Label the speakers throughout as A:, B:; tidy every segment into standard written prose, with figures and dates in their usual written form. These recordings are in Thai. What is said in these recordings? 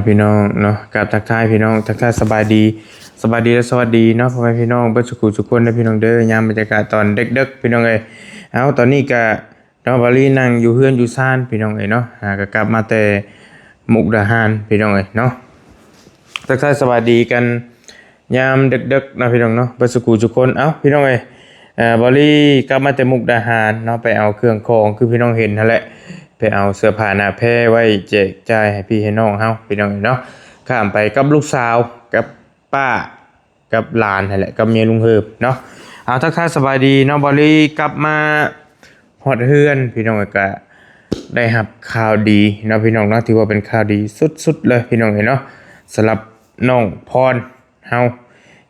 A: พี่น้องเนาะกับทักทายพี่น้องทักทายสบายดีและสวัสดีเนาะพ่อแม่พี่น้องเบิดสุขุทุกคนนะพี่น้องเด้อยามบรรยากาศตอนเด็กๆพี่น้องเอ้ยเอาตอนนี้ก็น้องบาลีนั่งอยู่เฮือนอยู่ซ่านพี่น้องเอ้ยเนาะก็กลับมาแต่มุกดาหารพี่น้องเอ้ยเนาะทักทายสวัสดีกันยามดึกๆนะพี่น้องเนาะเบิดสุขุทุกคนเอาพี่น้องเอ้ยบาลีกลับมาแต่มุกดาหารเนาะไปเอาเครื่องของคือพี่น้องเห็นนั่นแหละไปเอาเสื้อผ้าหน้าแพร่ไว้แจกจ่ายให้พี่ให้น้องเฮาพี่น้องเนาะข้ามไปกับลูกสาวกับป้ากับหลานนั่นแหละกับเมียลุงเฮิบเนาะเอาทักทายสบายดีเนาะบอลี่กลับมาฮอดเฮือนพี่น้องก็ได้รับข่าวดีเนาะพี่น้องเนาะถือว่าเป็นข่าวดีสุดๆเลยพี่น้องเนาะสำหรับน้องพรเฮา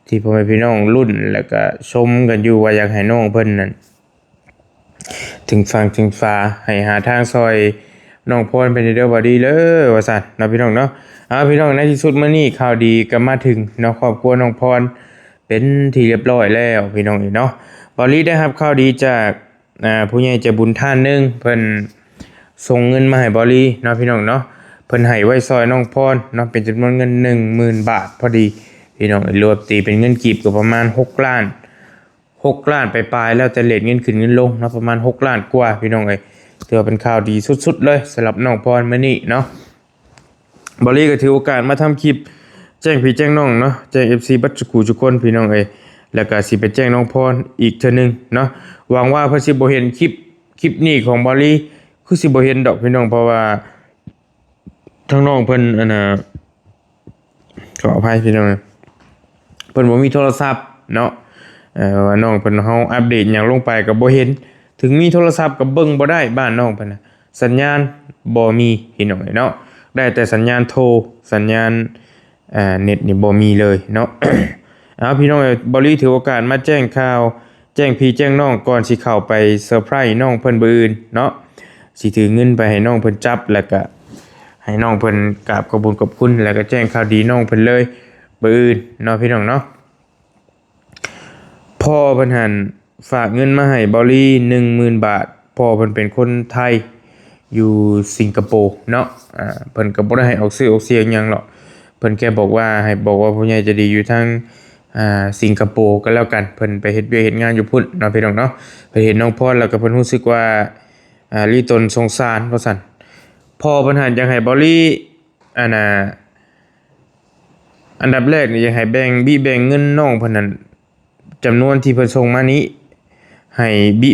A: ที่พ่อแม่พี่น้องรุ่นแล้วก็ชมกันอยู่ว่าอยากให้น้องเพิ่นนั่นถึงฟังถึงฟ้าให้หาทางซอยน้องพรเป็นเด้อบ่ดีเลยว่าซั่นเนาะพี่น้องเนาะพี่น้องในที่สุดมื้อนี้ข่าวดีก็มาถึงเนาะครอบครัวน้องพรเป็นที่เรียบร้อยแล้วพี่น้องเนาะบอลลี่ได้รับข่าวดีจากผู้ใหญ่ใจบุญท่านหนึงเพิ่นส่งเงินมาให้บอลลี่เนาะพี่น้องเนาะเพิ่นให้ไว้ซอยน้องพรเนาะเป็นจำนวนเงิน 10,000 บาทพอดีพี่น้องรวมตีเป็นเงินกีบก็ประมาณ6 ล้านไปปลายแล้วแต่เลทเงินขึ้นเงินลงเนาะประมาณ6 ล้านกว่าพี่น้องถือว่าเป็นข่าวดีสุดๆเลยสำหรับน้องพรมื้อนี้เนาะบอลลี่ก็ถือโอกาสมาทำคลิปแจ้งพี่แจ้งน้องเนาะแจ้ง FC บัดทุกคนพี่น้องแล้วก็สิไปแจ้งน้องพรอีกเทื่อนึงเนาะหวังว่าเพิ่นสิบ่เห็นคลิปนี้ของบอลลี่คือสิบ่เห็นดอกพี่น้องเพราะว่าทั้งน้องเพิ่นขออภัยพี่น้องเพิ่นบ่มีโทรศัพท์เนาะว่าน้องเพิ่นเฮาอัปเดตหยังลงไปก็บ่เห็นถึงมีโทรศัพท์ก็เบิ่งบ่ได้บ้านน้องเพิ่นน่ะสัญญาณบ่มีพี่น้องเนาะได้แต่สัญญาณโทรสัญญาณเน็ตนี่บ่มีเลยเนาะ พี่น้องบริถือโอกาสมาแจ้งข่าวแจ้งพี่แจ้งน้องก่อนสิเข้าไปเซอร์ไพรส์น้องเพิ่นมื้ออื่นเนาะสิถือเงินไปให้น้องเพิ่นจับแล้วก็ให้น้องเพิ่นกราบขอบคุณขอบคุณแล้วก็แจ้งข่าวดีน้องเพิ่นเลยมื้ออื่นเนาะพี่น้องเนาะพ่อเพิ่นหันฝากเงินมาให้บริ10,000 บาทพ่อเพิ่นเป็นคนไทยอยู่สิงคโปร์เนาะเพิ่นก็บ่ได้ให้ออกชื่อออกเสียงหยังหรอกเพิ่นแค่บอกว่าให้บอกว่าผู้ใหญ่ใจะดีอยู่ทางสิงคโปร์ก็แล้วกันเพิ่นไปเฮ็ดเวียกเฮ็ดงานอยู่พุ่นเนาะพี่น้องเนาะไปเห็นน้องพรแล้วก็เพิ่นรู้สึกว่าลีตนสงสารว่าซั่นพ่อเพิ่นหันอยากให้บอลี่อันดับแรกนี่อยากให้แบ่งเงินน้องเพิ่นนั่นจำนวนที่เพิ่นส่งมานี้ให้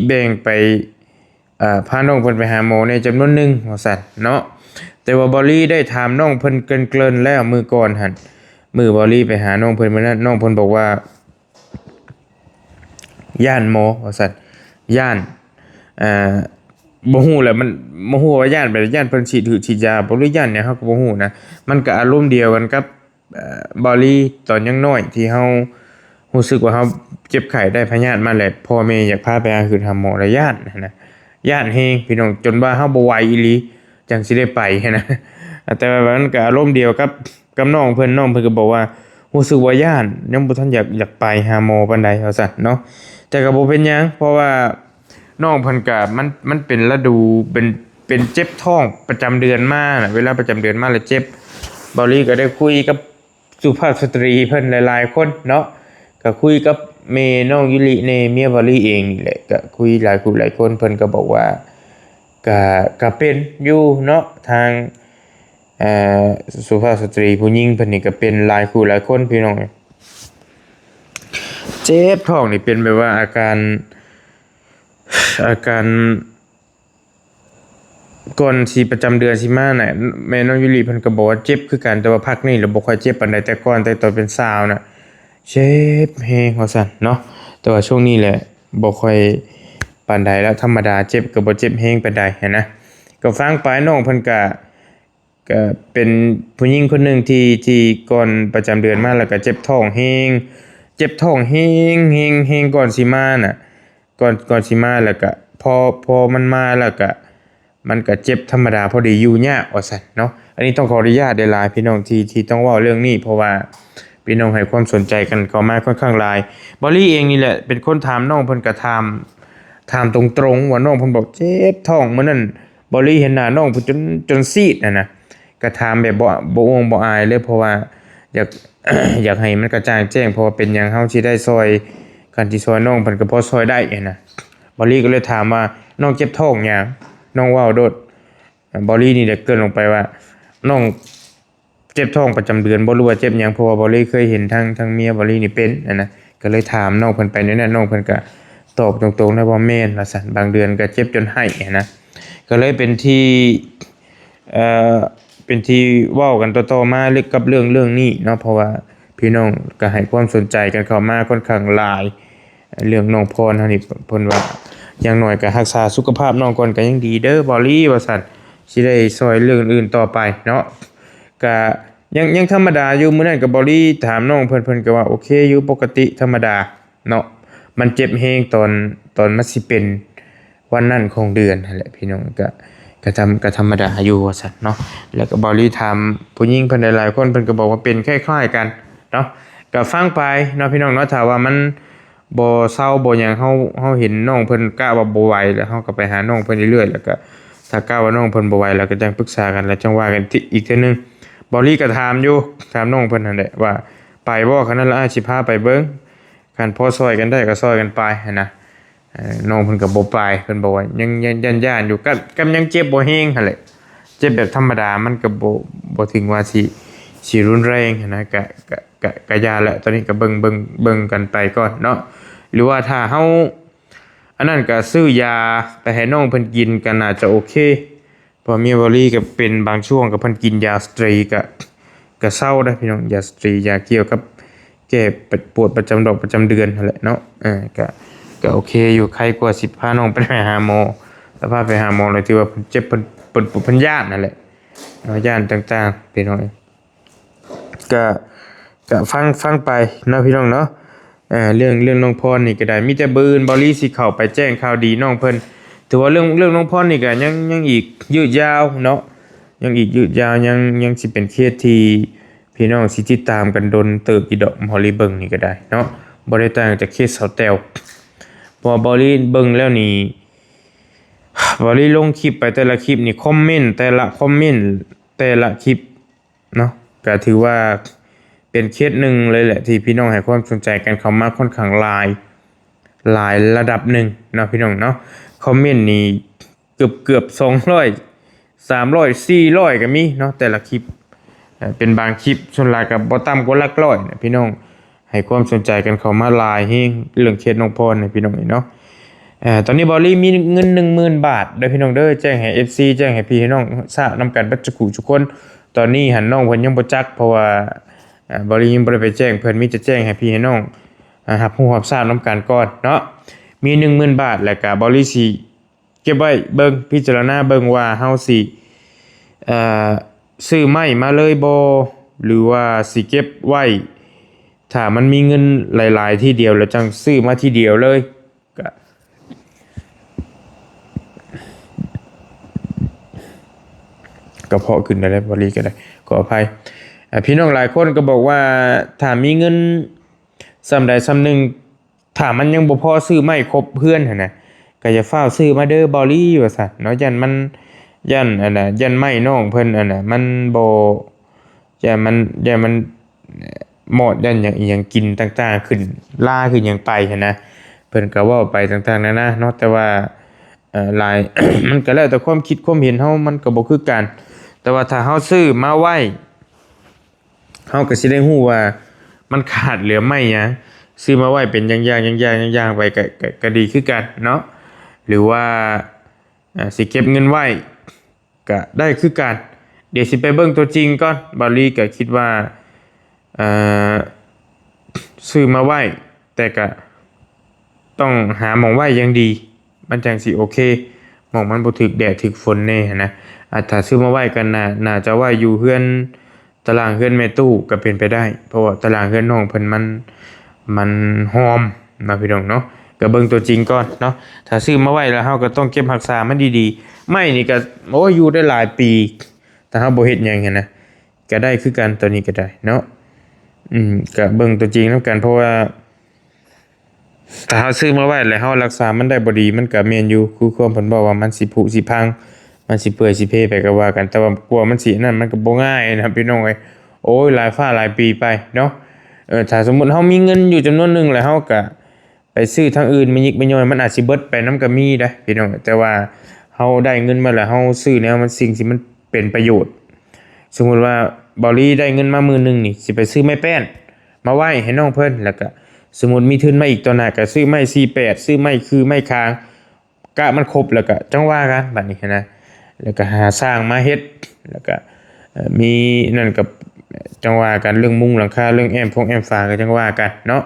A: แบ่งไปพาน้องเพิ่นไปหาหมอในจำนวนหนึงว่าซั่นเนาะแต่ว่าบอลี่ได้ถามน้องเพิ่นเกริ่นๆแล้วมื้อก่อนหั่นมื้อบอลี่ไปหาน้องเพิ่นมื้อนั้นน้องเพิ่นบอกว่าย่านหมอว่าซั่นย่านบ่ฮู้แหละมันบ่ฮู้ว่าย่านแบบย่านเพิ่นฉีดยาบ่หรือย่านเนี่ยเฮาก็บ่ฮู้นะมันก็อารมณ์เดียวกันกับบอลี่ตอนยังน้อยที่เฮารู้สึกว่าเฮาเจ็บไข้ได้พยาธิมาแหละพ่อแม่อยากพาไปหาหมอแล้วย่านนะย่านแฮงพี่น้องจนว่าเฮาบ่ไหวอีหลีจังสิได้ไปนะแต่ว่ามันก็อารมณ์เดียวกับน้องเพิ่นก็บอกว่ารู้สึกว่าย่านยังบ่ทันอยากไปหาหมอปานใดว่าซั่นเนาะแต่ก็บ่เป็นหยังเพราะว่าน้องเพิ่นก็มันเป็นฤดูเป็นเจ็บท้องประจำเดือนมาน่ะเวลาประจำเดือนมาแล้วเจ็บบอลี่ก็ได้คุยกับสุภาพสตรีเพิ่นหลายๆคนเนาะก็คุยกับเมน้องยุริเนเมียบอลี่เองนี่แหละก็คุยหลายคนเพิ่นก็บอกว่าก็เป็นอยู่เนาะทางสุภาพสตรีผู้หญิงเพิ่นนี่ก็เป็นหลายคนพี่น้องเจ็บท้องนี่เป็นแบบว่าอาการก่อนสิประจำเดือนสิมาน่ะแม่น้องยุริเพิ่นก็บอกว่าเจ็บคือกันแต่ว่าพักนี้แล้วบ่ค่อยเจ็บปานใดแต่ก่อนแต่ตอนเป็นสาวน่ะเจ็บแฮงว่าซั่นเนาะแต่ว่าช่วงนี้แหละบ่ค่อยปานใดแล้วธรรมดาเจ็บก็บ่เจ็บแฮงปานใดหันนะก็ฟังไปน้องเพิ่นก็เป็นผู้หญิงคนหนึงที่ก่อนประจำเดือนมาแล้วก็เจ็บท้องแฮงก่อนสิมาน่ะก่อนสิมาแล้วก็พอมันมาแล้วก็มันก็เจ็บธรรมดาพอดีอยู่ยากว่าซั่นเนาะอันนี้ต้องขออนุญาตหลายๆพี่น้องที่ต้องเว้าเรื่องนี้เพราะว่าพี่น้องให้ความสนใจกันเข้ามาค่อนข้างหลายบอลี่เองนี่แหละเป็นคนถามน้องเพิ่นก็ถามตรงๆว่าน้องเพิ่นบอกเจ็บท้องมื้อนั้นบอลี่เห็นหน้าน้องเพิ่นจนซีดน่ะนะ กระทำแบบบ่อ้วงบ่อายเลยเพราะว่าอยาก อยากให้มันกระจ่างแจ้งเพราะว่าเป็นหยังเฮาสิได้ซอยกันที่ซอยน้องเพิ่นก็พอซอยได้นะบอลลี่ก็เลยถามว่าน้องเจ็บท้องหยังน้องเว้าโดดบอลลี่นี่ได้เกริ่นลงไปว่าน้องเจ็บท้องประจำเดือนบ่รู้ว่าเจ็บหยังเพราะว่าบอลลี่เคยเห็นทางเมียบอลลี่นี่เป็นนะก็เลยถามน้องเพิ่นไปนั่นน่ะน้องเพิ่นก็ตอบตรงๆนะว่าแม่นว่าซั่นบางเดือนก็เจ็บจนให้นะก็เลยเป็นที่เอ่อเป็นที่เว้ากันต่อๆมาเรื่องกับเรื่องนี้เนาะเพราะว่าพี่น้องก็ให้ความสนใจกันเข้ามาค่อนข้างหลายเรื่องน้องพรเฮานี่เพิ่นว่าอย่างน้อยก็รักษาสุขภาพน้องก่อนก็ยังดีเด้อบอลลี่ว่าซั่นสิได้ซอยเรื่องอื่นต่อไปเนาะก็ยังธรรมดาอยู่มื้อนั้นก็บอลลี่ถามน้องเพิ่นก็ว่าโอเคอยู่ปกติธรรมดาเนาะมันเจ็บแฮงตอนมันสิเป็นวันนั้นของเดือนนั่นแหละพี่น้องก็ธรรมดาอยู่ว่าซั่นเนาะแล้วก็บอลลี่ถามผู้หญิงเพิ่นหลายๆคนเพิ่นก็บอกว่าเป็นคล้ายๆกันเนาะก็ฟังไปเนาะพี่น้องเนาะถ้าว่ามันบ่เศร้าบ่หยังเฮาเห็นน้องเพิ่นกล้าว่าบ่ไหวแล้วเฮาก็ไปหาน้องเพิ่นเรื่อยๆแล้วก็ถ้ากล้าว่าน้องเพิ่นบ่ไหวแล้วก็จังปรึกษากันแล้วจังว่ากันอีกเทื่อนึงบอลลี่ก็ถามอยู่ถามน้องเพิ่นนั่นแหละว่าไปบ่คันนั้นละอ้ายสิพาไปเบิ่งคันพอซอยกันได้ก็ซอยกันไปหันนะน้องเพิ่นก็บ่ไปเพิ่นบอกว่ายังย่านๆอยู่ก็ยังเจ็บบ่แฮงหั่นแหละเจ็บแบบธรรมดามันก็บ่ถึงว่าสิรุนแรงหันนะก็ยาแหละตอนนี้ก็เบิ่งกันไปก่อนเนาะหรือว่าถ้าเฮาอันนั้นก็ซื้อยาไปให้น้องเพิ่นกินก็น่าจะโอเคเพราะเมียบอลี่ก็เป็นบางช่วงก็เพิ่นกินยาสตรีก็เศร้าได้พี่น้องยาสตรียาเกี่ยวกับแก้ปวดประจำประจำเดือนนั่นแหละเนาะก็โอเคอยู่ใครกว่าสิพาน้องไปหาหมอแล้วพาไปหาหมอเลยที่ว่าเพิ่นเจ็บเพิ่นญาตินั่นแหละเนาะญาติต่างๆพี่น้องก็ฟังไปเนาะพี่น้องเนาะเรื่องน้องพรนี่ก็ได้มีแต่บืนบอลี่สิเข้าไปแจ้งข่าวดีน้องเพิ่นถือว่าเรื่องน้องพรนี่ก็ยังอีกยืดยาวเนาะยังอีกยืดยาวยังสิเป็นเคสที่พี่น้องสิติดตามกันดนเติบอีดอกฮอลลีเบิ่งนี่ก็ได้เนาะบ่ได้ต่างจากเคสสาวแต้วพอบอลี่เบิ่งแล้วนี่บอลี่ลงคลิปไปแต่ละคลิปนี่คอมเมนต์แต่ละคอมเมนต์แต่ละคลิปเนาะก็ถือว่าเป็นเคสหนึ่งเลยแหละที่พี่น้องให้ความสนใจกันเข้ามาค่อนข้างหลายระดับหนึ่งเนาะพี่น้องเนาะคอมเมนต์นี่เกือบ200 300 400ก็มีเนาะแต่ละคลิปเป็นบางคลิปส่วนหลายก็บ่ต่ำกว่าหลักร้อยนะพี่น้องให้ความสนใจกันเข้ามาหลายแฮงเรื่องเคสน้องพรนี่พี่น้องเนาะตอนนี้บอลลี่มีเงิน 10,000 บาทเด้อพี่น้องเด้อแจ้งให้ FC แจ้งให้พี่ให้น้องทราบนำกันเบิดทุกคนตอนนี้หันน้องเพิ่นยังบ่จักเพราะว่าบริยังบ่ได้ไปแจ้งเพิ่นมีจะแจ้งให้พี่ให้น้องรับรู้รับทราบนำกันก่อนเนาะมี 10,000 บาทแล้วก็บริสิเก็บไว้เบิ่งพิจารณาเบิ่งว่าเฮาสิเอ่อซื้อไม้มาเลยบ่หรือว่าสิเก็บไว้ถ้ามันมีเงินหลายๆที่เดียวแล้วจังซื้อมาทีเดียวเลยก็พอขึ้นได้แล้วบริก็ได้ขออภัยพี่น้องหลายคนก็บอกว่าถ้ามีเงินส่ำใดส่ำหนึ่งถ้ามันยังบ่พอซื้อไม่ครบเพื่อนหั่นน่ะก็อย่าฟ้าวซื้อมาเด้อบอลี่ว่าซั่นเนาะยันอันน่ะยันไม่น้องเพิ่นอันน่ะมันบ่ยันมันหมดยันหยังอีหยังกินต่างๆขึ้นล่าขึ้นหยังไปหั่นนะเพิ่นก็เว้าไปต่างๆนานาเนาะแต่ว่าหลาย มันก็แล้วแต่ความคิดความเห็นเฮามันก็บ่คือกันแต่ว่าถ้าเฮาซื้อมาไว้เฮาก็สิได้ฮู้ว่ามันขาดเหลือไม่หยังซื้อมาไว้เป็นอย่างๆไปก็ดีคือกันเนาะหรือว่าสิเก็บเงินไว้ก็ได้คือกันเดี๋ยวสิไปเบิ่งตัวจริงก่อนบาลีก็คิดว่าเอ่อซื้อมาไว้แต่ก็ต้องหาหม้องไว้อย่างดีมันจังสิโอเคหม้องมันบ่ถึกแดดถึกฝนแน่นะถ้าซื้อมาไว้กันน่าจะไว้อยู่เฮือนตารางเฮือนแม่ตู้ก็เป็นไปได้เพราะว่าตารางเฮือนน้องเพิ่นมันหอมนะพี่น้องเนาะก็เบิ่งตัวจริงก่อนเนาะถ้าซื้อมาไว้แล้วเฮาก็ต้องเก็บรักษามันดีๆไม้นี่ก็โอ้อยู่ได้หลายปีถ้าเฮาบ่เฮ็ดหยังหันนะก็ได้คือกันตัวนี้ก็ได้เนาะก็เบิ่งตัวจริงนำกันเพราะว่าถ้าเฮาซื้อมาไว้แล้วเฮารักษามันได้บ่ดีมันก็แม่นอยู่คือความเพิ่นบอกว่ามันสิผุสิพัง มันสิเปื่อยสิเพไปก็ว่ากันแต่ว่ากลัวมันสินั่นมันก็บ่ง่ายนะครับพี่น้องเอ้ยโอ้ยหลายฟ้าหลายปีไปเนาะถ้าสมมุติเฮามีเงินอยู่จำนวนหนึงแล้วเฮาก็ไปซื้อทางอื่นมายิกมาย่อยมันอาจสิเบิดไปนำก็มีได้พี่น้องแต่ว่าเฮาได้เงินมาแล้วเฮาซื้อแนวมันสิ่งที่มันเป็นประโยชน์สมมุติว่าบอลี่ได้เงินมา10,000นี่สิไปซื้อไม้แป้นมาไว้ให้น้องเพิ่นแล้วก็สมมุติมีทุนมาอีกต่อหน้าก็ซื้อไม้48ซื้อไม้คือไม้คางกะมันครบแล้วก็จังว่ากันบัดนี้นะแล้วก็หาสร้างมาเฮ็ดแล้วก็มีนั่นกับจังว่ากันเรื่องมุงหลังคาเรื่องแอมฟ้าก็จังว่ากันเนาะ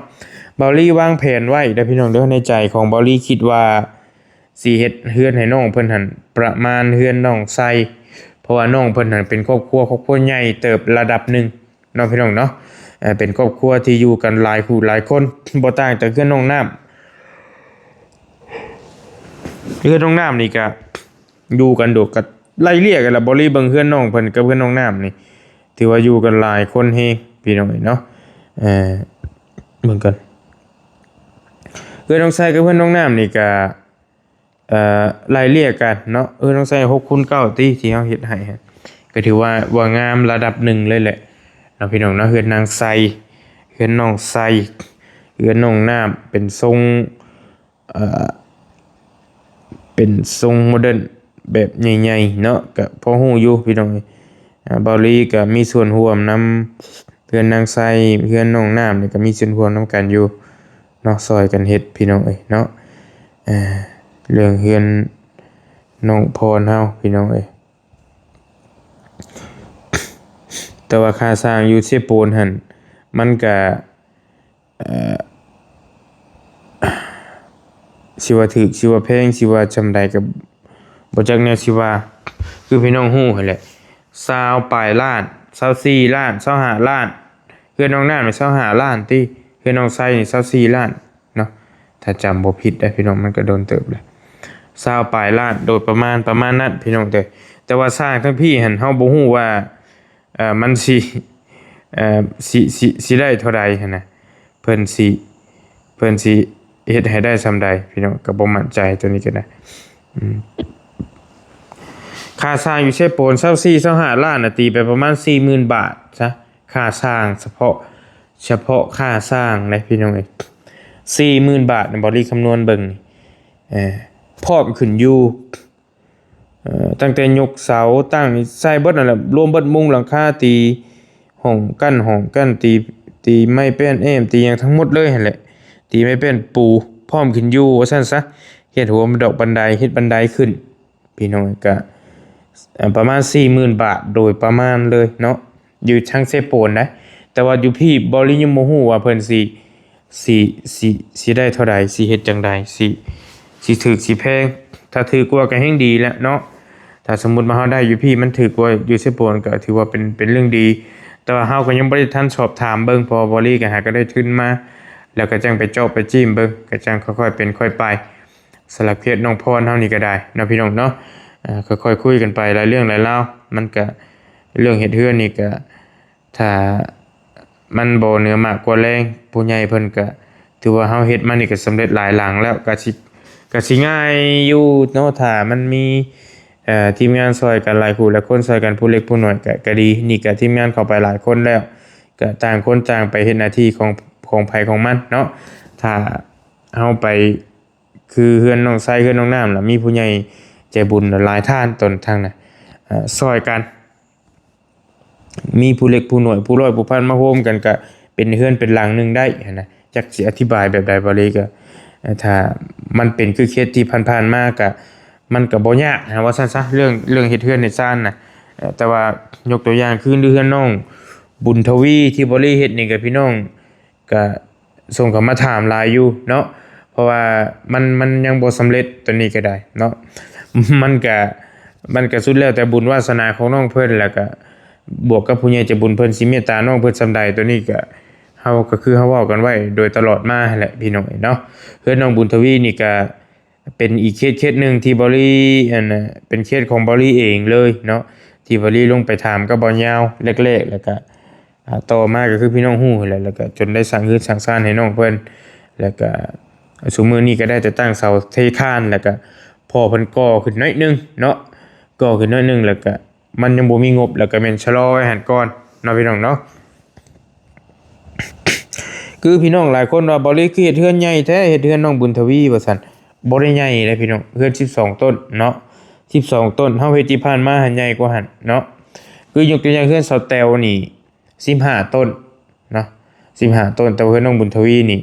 A: บอลี่วางแผนไว้เด้อพี่น้องเด้อในใจของบอลี่คิดว่าสิเฮ็ดเฮือนให้น้องเพิ่นหั่นประมาณเฮือนน้องไซเพราะว่าน้องเพิ่นหั่นเป็นครอบครัวใหญ่เติบระดับหนึ่งเนาะพี่น้องเนาะเป็นครอบครัวที่อยู่กันหลายคู่หลายคนบ่ต่างจากเฮือนน้องน้ำเฮือนน้องน้ำนี่ก็อยู่กันโดดก็ไล่เลี่ยกันละบ่รีเบิ่งเฮือนน้องเพิ่นกับเฮือนน้องน้ำนี่ถือว่าอยู่กันหลายคนเฮงพี่น้องเนาะเบิ่งกันเฮือนน้องไซกับเฮือนน้องน้ำนี่ก็ไล่เลี่ยกันเนาะน้องไซ6x9ติที่เฮาเฮ็ดให้ก็ถือว่างามระดับหนึ่งเลยแหละเนาะพี่น้องเนาะเฮือนนางไซเฮือนน้องไซเฮือนน้องน้ำเป็นทรงเป็นทรงโมเดิร์นแบบใหญ่ๆเนาะก็พอฮู้อยู่พี่น้องบอลี่ก็มีส่วนร่วมนำเฮือนนางไซเฮือนน้องน้ำนี่ก็มีส่วนร่วมนำกันอยู่เนาะซอยกันเฮ็ดพี่น้องเอ้ยเนาะเรื่องเฮือนน้องพรเฮาพี่น้องเอ้ยแต่ว่าค่าสร้างอยู่เซโปนหั่นมันก็สิว่าถูกสิว่าแพงสิว่าจำใดก็บ่จักแนวสิว่าคือพี่น้องฮู้หั่นแหละ20ปลายล้าน24ล้าน25ล้านเฮือนน้องน้ำนี่25ล้านติเฮือนน้องไซนี่24ล้านเนาะถ้าจำบ่ผิดได้พี่น้องมันก็โดนเติบเลย20ปลายล้านโดยประมาณนั้นพี่น้องแต่ว่าสร้างทั้งพี่หั่นเฮาบ่ฮู้ว่ามันสิได้เท่าใดหั่นน่ะเพิ่นสิเฮ็ดให้ได้ส่ำใดพี่น้องก็บ่มั่นใจตัวนี้ก็ได้ค่าสร้างอยู่เชฟโปน24-25ล้านน่ะตีไปประมาณ 40,000 บาทซะค่าสร้างเฉพาะค่าสร้างนะพี่น้องเอ้ย 40,000 บาทน่ะบ่ได้คำนวณเบิ่งพร้อมขึ้นอยู่ตั้งแต่ยกเสาตั้งใส่เบิดนั่นแหละรวมเบิดมุงหลังคาตีห้องกั้นตีไม้แป้นแอมตีหยังทั้งหมดเลยหั่นแหละตีไม้แป้นปูพร้อมขึ้นอยู่ว่าซั่นซะเฮ็ดหัวดอกบันไดเฮ็ดบันไดขึ้นพี่น้องก็ประมาณ 40,000 บาทโดยประมาณเลยเนาะอยู่ช่างเซโปนนะแต่ว่าอยู่พี่บ่ริยังบ่ฮู้ว่าเพิ่นสิได้เท่าใดสิเฮ็ดจังใดสิถูกสิแพงถ้าถูกกว่าก็แฮงดีแหละเนาะถ้าสมมุติว่าเฮาได้อยู่พี่มันถูกกว่าอยู่เซโปนก็ถือว่าเป็นเรื่องดีแต่ว่าเฮาก็ยังบ่ได้ทันสอบถามเบิ่งพอบ่ริก็หาก็ได้ทุนมาแล้วก็จังไปเจาะไปจิ้มเบิ่งก็จังค่อยๆเป็นค่อยไปสำหรับเคสน้องพรเฮานี่ก็ได้เนาะพี่น้องเนาะค่อยๆคุยกันไปหลายเรื่องหลายราวมันก็เรื่องเฮ็ดเฮือนนี่ก็ถ้ามันบ่เหนือมากกว่าแรงผู้ใหญ่เพิ่นก็ถือว่าเฮาเฮ็ดมานี่ก็สำเร็จหลายหลังแล้วก็สิง่ายอยู่เนาะถ้ามันมีทีมงานช่วยกันหลายคู่และคนช่วยกันผู้เล็กผู้น้อยก็ดีนี่ก็ทีมงานเข้าไปหลายคนแล้วก็ต่างคนต่างไปเฮ็ดหน้าที่ของไผของมันเนาะถ้าเฮาไปคือเฮือนน้องไสเฮือนน้องน้ำล่ะมีผู้ใหญ่ใจบุญหลายท่านตนทางน่ะช่วยกันมีผู้เล็กผู้น้อยผู้ร้อยผู้พันมาโฮมกันก็เป็นเฮือนเป็นหลังนึงได้นะจักสิอธิบายแบบใดบ่เลยก็ถ้ามันเป็นคือเคสที่ผ่านๆมาก็มันก็บ่ยากนะว่าซั่นซะเรื่องเฮ็ดเฮือนเฮ็ดซ่านน่ะแต่ว่ายกตัวอย่างคือเฮือนน้องบุญทวีที่บ่ได้เฮ็ดนี่ก็พี่น้องก็ส่งเข้ามาถามหลายอยู่เนาะเพราะว่ามันยังบ่สำเร็จตัวนี้ก็ได้เนาะมันก็สุดแล้วแต่บุญวาสนาของน้องเพิ่นแล้วก็บวกกับผู้ใหญ่ใจบุญเพิ่นสิเมตตาน้องเพิ่นส่ำใดตัวนี้ก็เฮาก็คือเฮาเว้ากันไว้โดยตลอดมาแหละพี่น้องเนาะเฮือนน้องบุญทวีนี่ก็เป็นอีกเคสหนึ่งที่บริเป็นเคสของบริเองเลยเนาะที่บริลงไปถามกับบอลยาวแรกๆแล้วก็ต่อมาก็คือพี่น้องฮู้แหละแล้วก็จนได้สั่งฮืดสั่งซ่านให้น้องเพิ่นแล้วก็ซุมื้อนี้ก็ได้แต่ตั้งเสาเทคานแล้วก็พอเพิ่นก่อขึ้นน้อยนึงเนาะ ก่อขึ้นหน้อยหนึงแล้วก็มันยังบ่มีงบแล้วก็แม่นชะลอไว้หั่นก่อนเนาะพี่น้องเนาะคือพี่น้องหลายคนว่าบ่ได้คือเฮ็ดเฮือนใหญ่แท้เฮ็ดเฮือนน้องบุญทวีว่าซั่นบ่ได้ใหญ่เลยพี่น้องเฮือน12ต้นเนาะ12ต้นเฮาเฮ็ดที่ผ่านมาหันใหญ่กว่าหั่นเนาะคือยกตัวอย่างเฮือนเสาแตวนี่15ต้นเนาะ15ต้นแต่ว่าเฮือนน้องบุญทวีนี่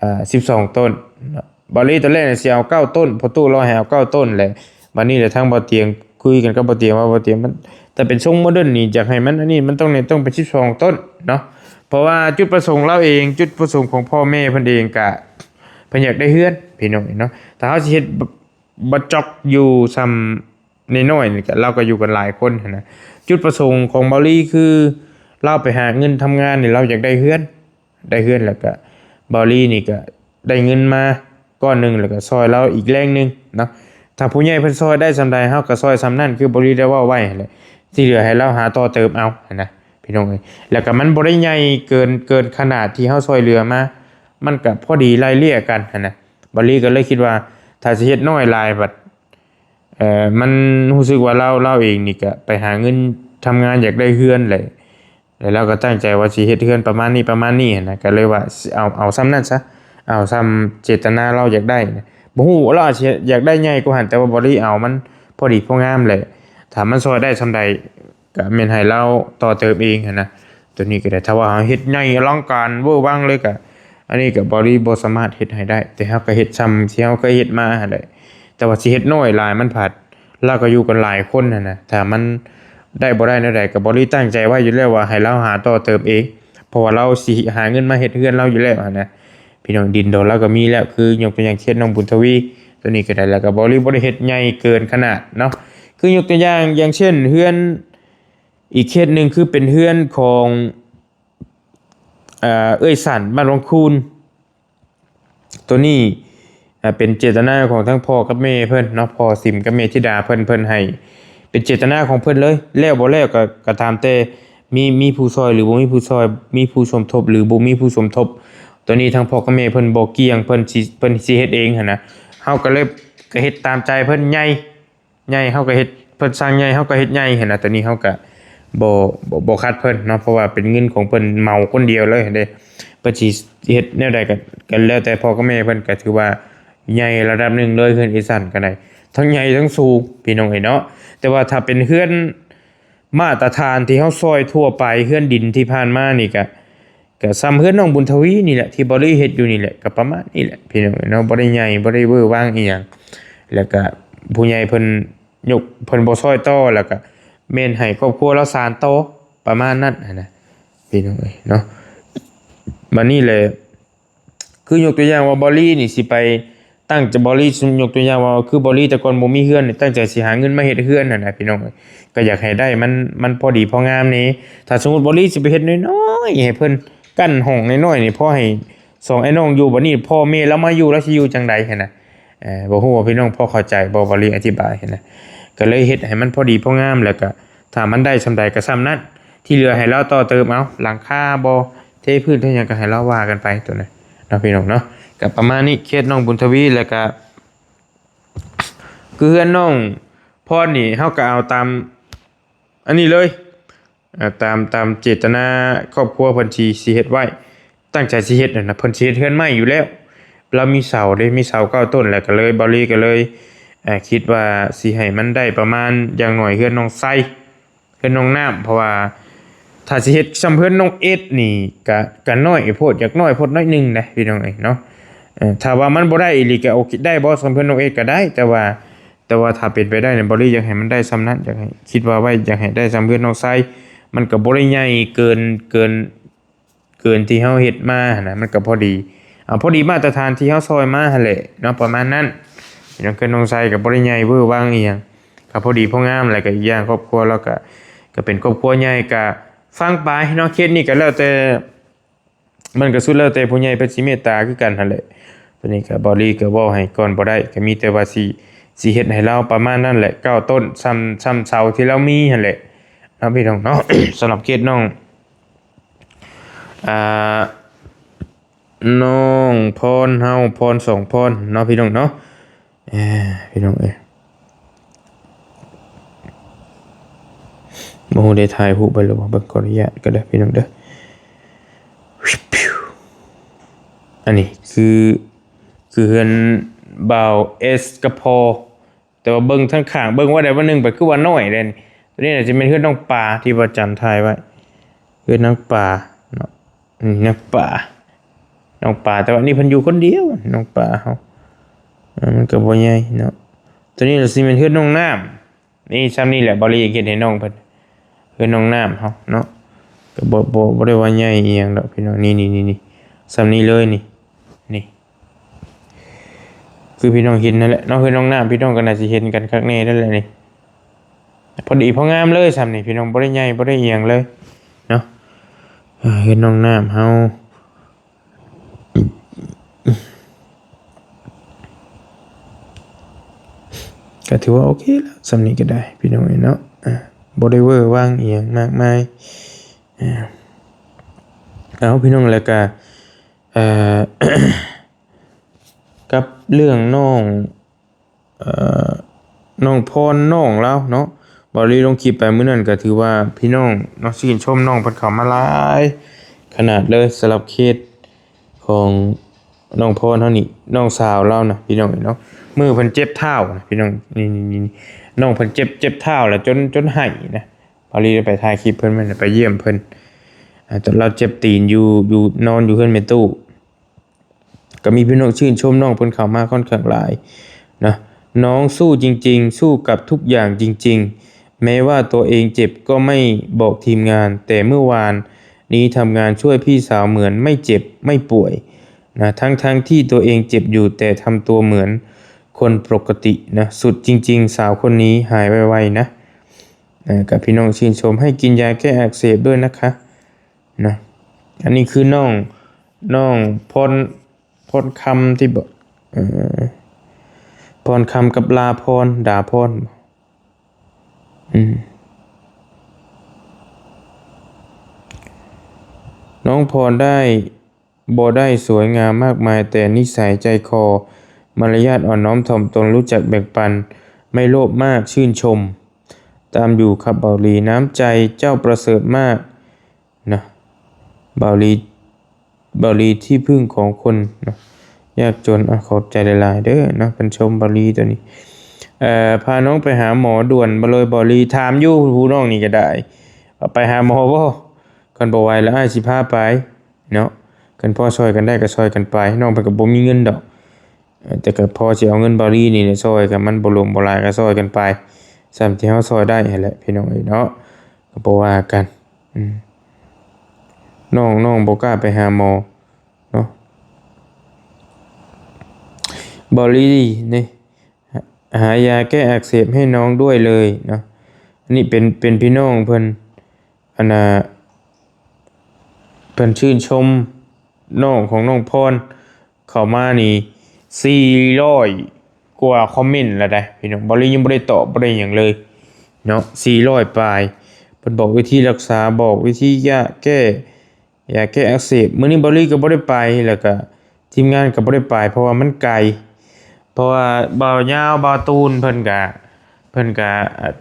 A: 12ต้นเนาะบ่ได้ตอนแรกสิเอา9ต้นพอตู้รอให้เอา9ต้นแหละบัดนี้แหละทางบ่เตียงคุยกันกับบ่เตียงว่าบ่เตียงมันแต่เป็นทรงโมเดิร์นนี่อยากให้มันอันนี้มันต้องเป็น12ต้นเนาะเพราะว่าจุดประสงค์เราเองจุดประสงค์ของพ่อแม่เพิ่นเองก็เพิ่นอยากได้เฮือนพี่น้องเนาะถ้าเฮาสิเฮ็ดบ่จอกอยู่ซ้ำน้อยๆนี่ก็เราก็อยู่กันหลายคนหันนะจุดประสงค์ของเบาลี่คือเราไปหาเงินทำงานนี่เราอยากได้เฮือนแล้วก็เบาลี่นี่ก็ได้เงินมาก้อนหนึงแล้วก็ซอยเราอีกแรงหนึงเนาะถ้าผู้ใหญ่เพิ่นซอยได้ซำใดเฮาก็ซอยซำนั้นคือเบาลี่ได้เว้าไว้หั่นแหละที่เหลือให้เราหาต่อเติมเอาหั่นนะ พี่น้องเอ้ยแล้วก็มันบ่ได้ใหญ่เกินขนาดที่เฮาซอยเรือมามันก็พอดีไล่เลี่ยกันหั่นน่ะบัดนี้ก็เลยคิดว่าถ้าสิเฮ็ดน้อยหลายบัดมันรู้สึกว่าเราเองนี่ก็ไปหาเงินทำงานอยากได้เฮือนเลยแล้วเราก็ตั้งใจว่าสิเฮ็ดเฮือนประมาณนี้หั่นน่ะก็เลยว่าเอาซ้ำนั้นซะเอาซ้ำเจตนาเราอยากได้นะบ่ฮู้เราอาจสิอยากได้ใหญ่กว่าหั่นแต่ว่าบ่ได้เอามันพอดีพองามเลยถ้ามันซอยได้ซำใด ก็แม่นให้เราต่อเติมเองหั้นนะตัวนี้ก็ได้ถ้าว่าเฮ็ดใหญ่อลังการเวอร์วังเลยก็อันนี้ก็บ่สามารถเฮ็ดให้ได้แต่เฮาก็เฮ็ดซ้ำที่เฮาเคยเฮ็ดมาหั่นแหละแต่ว่าสิเฮ็ดน้อยหลายมันผัดเราก็อยู่กันหลายคนหั่นน่ะถ้ามันได้บ่ได้แนวใดก็บ่ได้ตั้งใจไว้อยู่แล้วว่าให้เราหาต่อเติมเองเพราะว่าเราสิหาเงินมาเฮ็ดเรือนเราอยู่แล้วหั่นนะพี่น้องดินโดนเราก็มีแล้วคือยกตัวอย่างเช่นน้องบุญทวีตัวนี้ก็ได้แล้วก็บ่ได้เฮ็ดใหญ่เกินขนาดเนาะคือยกตัวอย่างเช่นเรือน อีกเคสหนึ่งคือเป็นเฮือนของเอ้ยสันบ้านวังคูนตัวนี้เป็นเจตนาของทั้งพ่อกับแม่เพิ่นเนาะพ่อสิมกับแม่ธิดาเพิ่นให้เป็นเจตนาของเพิ่นเลยแล้วบ่แล้วก็ตามแต่มีผู้ซอยหรือบ่มีผู้ซอยมีผู้สมทบหรือบ่มีผู้สมทบตัวนี้ทั้งพ่อกับแม่เพิ่นบ่เกี่ยงเพิ่นสิเฮ็ดเองหั่นนะเฮาก็เลยก็เฮ็ดตามใจเพิ่นใหญ่เฮาก็เฮ็ดเพิ่นสร้างใหญ่เฮาก็เฮ็ดใหญ่หั่นน่ะตัวนี้เฮาก็ บ่คัดเพิ่นเนาะเพราะว่าเป็นเงินของเพิ่นเมาคนเดียวเลยเด้เพิ่นสิเฮ็ดแนวใดก็แล้วแต่พ่อกับแม่เพิ่นก็ถือว่าใหญ่ระดับหนึ่งเลยเฮือนอีสานก็ได้ทั้งใหญ่ทั้งสูงพี่น้องเอ้ยเนาะแต่ว่าถ้าเป็นเฮือนมาตรฐานที่เฮาซอยทั่วไปเฮือนดินที่ผ่านมานี่ก็ซ้ำเฮือนน้องบุญทวีนี่แหละที่บ่ได้เฮ็ดอยู่นี่แหละก็ประมาณนี้แหละพี่น้องเอ้ยเนาะบ่ได้ใหญ่บ่ได้เวอร์วังอีหยังแล้วก็ผู้ใหญ่เพิ่นยกเพิ่นบ่ซอยต่อแล้วก็ เมนให้ครอบครัวเราสานโตประมาณนั้นนะพี่น้องเอ้ยเนาะบัดนี้เลยคือยกตัวอย่างว่าบอลลี่นี่สิไปตั้งจะบอลลี่ยกตัวอย่างว่าคือบอลลี่แต่ก่อนบ่มีเฮือนนี่ตั้งใจสิหาเงินมาเฮ็ดเฮือนนั่นน่ะพี่น้องเอ้ยก็อยากให้ได้มันพอดีพองามนี่ถ้าสมมุติบอลลี่สิไปเฮ็ดน้อยๆให้เพิ่นกั้นห้องน้อยๆนี่พอให้สองไอ้น้องอยู่บัดนี้พ่อแม่แล้วมาอยู่แล้วสิอยู่จังใดหั่นน่ะบ่ฮู้ว่าพี่น้องพอเข้าใจบ่บอลลี่อธิบายหั่นน่ะ ก็เลยเฮ็ดให้มันพอดีพองามแล้วก็ถ้ามันได้ซำใดก็ซำนั้นที่เหลือให้เราต่อเติมเอาหลังคาบ่เทพื้นเทหยังก็ให้เราว่ากันไปตัวนั้นเนาะพี่น้องเนาะก็ประมาณนี้เคสน้องบุญทวีแล้วก็คือเฮือนน้องพรนี่เฮาก็เอาตามอันนี้เลยตามเจตนาครอบครัวเพิ่นสิเฮ็ดไว้ตั้งใจสิเฮ็ดนั่นน่ะเพิ่นสิเฮ็ดเฮือนใหม่อยู่แล้วเรามีเสาเด้มีเสา9ต้นแล้วก็เลยบ่ลีก็เลย คิดว่าสิให้มันได้ประมาณอย่างหน่อยเฮือนน้องไส้เฮือนน้องน้ำเพราะว่าถ้าสิเฮ็ดซำเฮือนน้องเอ็ดนี่ก็น้อยโพดอยากน้อยโพดน้อยหนึงนะพี่น้องเอ้ยเนาะถ้าว่ามันบ่ได้อีหลีก็โอเคได้บ่ซำเฮือนน้องเอ็ดก็ได้แต่ว่าถ้าเป็นไปได้เนี่ยบ่ได้อยากให้มันได้ซำนั้นอยากให้คิดว่าไว้อยากให้ได้ซำเฮือนน้องไส้มันก็บ่ได้ใหญ่เกินที่เฮาเฮ็ดมาหั่นน่ะมันก็พอดีพอดีมาตรฐานที่เฮาซอยมาหั่นแหละเนาะประมาณนั้น ยังเกินน้องไซกับบริใหญ่เวอร์ว่างอีหยังก็พอดีพองามอะไรก็อีกอย่างครอบครัวแล้วก็เป็นครอบครัวใหญ่ก็ฟังไปเนาะเคสนี้ก็แล้วแต่มันก็สุดแล้วแต่ผู้ใหญ่เพิ่นสิเมตตาคือกันหั่นแหละตัวนี้ก็บ่รีก็เว้าให้ก่อนบ่ได้ก็มีแต่ว่าสิเฮ็ดให้เราประมาณนั้นแหละ9ต้นซ้ำเสาที่เรามีหั่นแหละเนาะพี่น้องเนาะ สำหรับเคสน้องอ่าน้องพรเฮาพร2พรเนาะพี่น้องเนาะพี่น้องเอ้ย บ่ฮู้ได้ถ่ายรูปไปหรือบ่เบิ่งขออนุญาตก็ได้พี่น้องเด้ออันนี้คือเฮือนบ่าวเอสกับพอแต่ว่าเบิ่งทั้งข้างเบิ่งว่าได้ว่านึงไปคือว่าน้อยเด้นี่ตัวนี้น่าจะเป็นเฮือนน้องปลาที่ว่าจันถ่ายไว้เฮือนน้องปลาเนาะนี่น้องปลาแต่ว่านี่เพิ่นอยู่คนเดียวน้องปลาเฮามันก็บ่ใหญ่เนาะตัวนี้เราสิเป็นเฮือนน้องน้ำนี่ซ้ำนี่แหละบ่ได้เฮ็ดให้น้องเพิ่นเฮือนน้องน้ำเฮาเนาะก็บ่ได้ว่าใหญ่อีหยังดอกพี่น้องนี่ซ้ำนี่เลยนี่คือพี่น้องเห็นนั่นแหละเนาะเฮือนน้องน้ำพี่น้องก็น่าสิเห็นกันคักแน่นั่นแหละนี่พอดีพองามเลยซ้ำนี่พี่น้องบ่ได้ใหญ่บ่ได้อีหยังเลยเนาะเฮือนน้องน้ำเฮาก็ถือว่าโอเคแล้วสำนี้ก็ได้พี่น้องเนาะบ่ได้เวอร์ว่างอีหยังมากมายแล้วพี่น้องแล้วก็กับเรื่องน้องพรน้องแล้วเนาะบ่ได้ลงคลิปไปมื้อนั้นก็ถือว่าพี่น้องเนาะชื่นชมน้องเพิ่นเข้ามาหลายขนาดเลยสำหรับเคสของน้องพรเฮานี่น้องสาวเรานะพี่น้องเนาะมือเพิ่นเจ็บเท้านะพี่น้องนี่น้องเพิ่นเจ็บเท้าแล้วจนไหายนะพอลีไปถ่ายคลิปเพิ่นมันไปเยี่ยมเพิ่นจนเราเจ็บตีนอยู่นอนอยู่เพิ่นในตู้ก็มีพี่น้องชื่นชมน้องเพิ่นเข้ามาค่อนข้างหลายนะน้องสู้จริงๆสู้กับทุกอย่างจริงๆแม้ว่าตัวเองเจ็บก็ไม่บอกทีมงานแต่เมื่อวานนี้ทำงานช่วยพี่สาวเหมือนไม่เจ็บไม่ป่วยนะทั้งที่ตัวเองเจ็บอยู่แต่ทำตัวเหมือนคนปกตินะสุดจริงๆสาวคนนี้หายไวๆนะกับพี่น้องชื่นชมให้กินยาแก้อักเสบด้วยนะคะนะอันนี้คือน้องพรคำที่บอกพรคำกับลาพรด่าพรน้องพรได้สวยงามมากมายแต่นิสัยใจคอมารยาทอ่อนน้อมถ่อมตนรู้จักแบ่งปันไม่โลภมากชื่นชมตามอยู่ครับเบาลีน้ำใจเจ้าประเสริฐมากนะเบาลีที่พึ่งของคนนะยากจนขอบใจหลายๆเด้อนะเป็นชมเบาลีตัวนี้พาน้องไปหาหมอด่วนมาเลยเบาลีถามอยู่ผู้น้องนี่ก็ได้ไปหาหมอบ่กันบ่ไหวแล้วอ้ายสิพาไปเนาะกันพอช่วยกันได้ก็ช่วยกันไปน้องเพิ่นก็บ่มีเงินดอกแต่ก็พอสิเอาเงินเบาลีนี่ช่วยกันมันบ่หลวมบ่หลายก็ช่วยกันไปส่ำที่เฮาช่วยได้นั่นแหละพี่น้องเอ้ยเนาะก็บ่ว่ากันน้องบ่กล้าไปหาหมอเนาะเบาลีนี่หายาแก้อักเสบให้น้องด้วยเลยเนาะอันนี้เป็นพี่น้องเพิ่นอันน่ะเพิ่นชื่นชมน้องของน้องพรเข้ามานี่400กว่าคอมเมนต์แล้วได้พี่น้องบ่ได้ยังบ่ได้ตอบบ่ได้หยังเลยเนาะ400ปลายเพิ่นบอกวิธีรักษาบอกวิธียาแก้อักเสบมื้อนี้บ่ลี่ก็บ่ได้ไปแล้วก็ทีมงานก็บ่ได้ไปเพราะว่ามันไกลเพราะว่าบ่าวยาวบ่าวตูนเพิ่นก็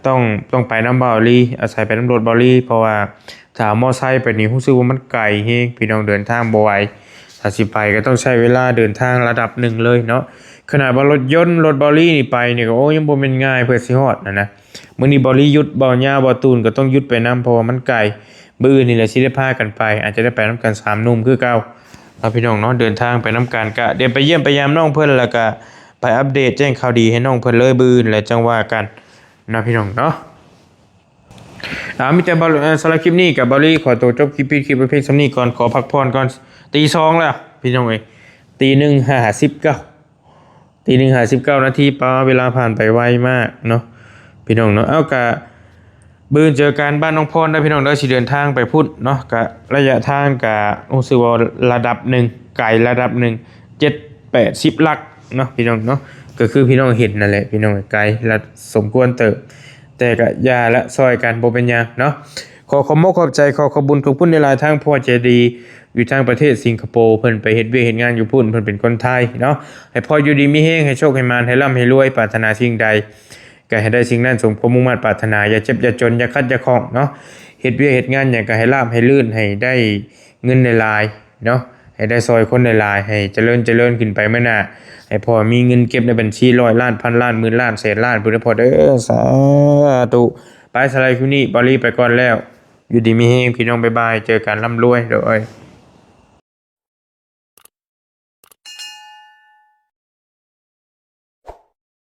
A: ต้องไปนำบ่าวลีอาศัยไปนำรถบ่าวลีเพราะว่าถ้ามอไซค์ไปนี่รู้สึกว่ามันไกลแฮงพี่น้องเดินทางบ่ไหวถ้าสิไปก็ต้องใช้เวลาเดินทางระดับหนึ่งเลยเนาะขนาดว่ารถยนต์รถบ่าวลีนี่ไปนี่ก็โอ้ยังบ่แม่นง่ายเพื่อสิฮอดนะมื้อนี้บ่าวลีหยุดบ่าวยาวบ่าวตูนก็ต้องหยุดไปนำเพราะว่ามันไกลมื้ออื่นนี่แหละสิได้พากันไปอาจจะได้ไปนำกัน3หนุ่มคือเก่าพี่น้องเนาะเดินทางไปนำกันก็เดี๋ยวไปเยี่ยมไปยามน้องเพิ่นแล้วก็ไปอัปเดตแจ้งข่าวดีให้น้องเพิ่นเลยบื้นและจังว่ากันนะพี่น้องเนาะมีแต่บอลสำหรับคลิปนี้กับบอลลี่ขอตัวจบคลิปไปเพียงเท่านี้ก่อนขอพักผ่อนก่อนตีสองแล้วพี่น้องเอ้ยตี 1:59นาทีป้าเวลาผ่านไปไวมากเนาะพี่น้องเนาะเอากะบื้นเจอกันบ้านน้องพรได้พี่น้องได้สิเดินทางไปพุทธเนาะกะระยะทางกะรู้สึกว่าระดับหนึ่งไกลระดับหนึ่ง7-80 ลักเนาะพี่น้องเนาะก็คือพี่น้องเห็นนั่นแหละพี่น้องไกลและสมควรเติบแต่ก็ยาและซอยกันบ่เป็นหยังเนาะขอบใจขอบบุญขอบคุณในหลายทางพ่อใจดีอยู่ทางประเทศสิงคโปร์เพิ่นไปเฮ็ดเฮ็ดงานอยู่พุ่นเพิ่นเป็นคนไทยเนาะให้พ่ออยู่ดีมีแฮงให้โชคให้มานให้ร่ำให้รวยปรารถนาสิ่งใด ก็ให้ได้สิ่งนั้นสมความมุ่งมั่นปรารถนาอย่าเจ็บอย่าจนอย่าคัดอย่าข้องเนาะเฮ็ดเวียกเฮ็ดงานหยังก็ให้ราบให้ลื่นให้ได้เงินหลายๆเนาะให้ได้ซอยคนหลายๆให้เจริญขึ้นไปมื้อหน้าให้พ่อมีเงินเก็บในบัญชี100ล้านพันล้านหมื่นล้านแสนล้านพุ่นเด้อพ่อเด้อสาธุไปสไลด์คลิปนี้บอลลี่ไปก่อนแล้วอยู่ดีมีแฮงพี่น้องบ๊ายบายเจอกันร่ำรวยเด้อ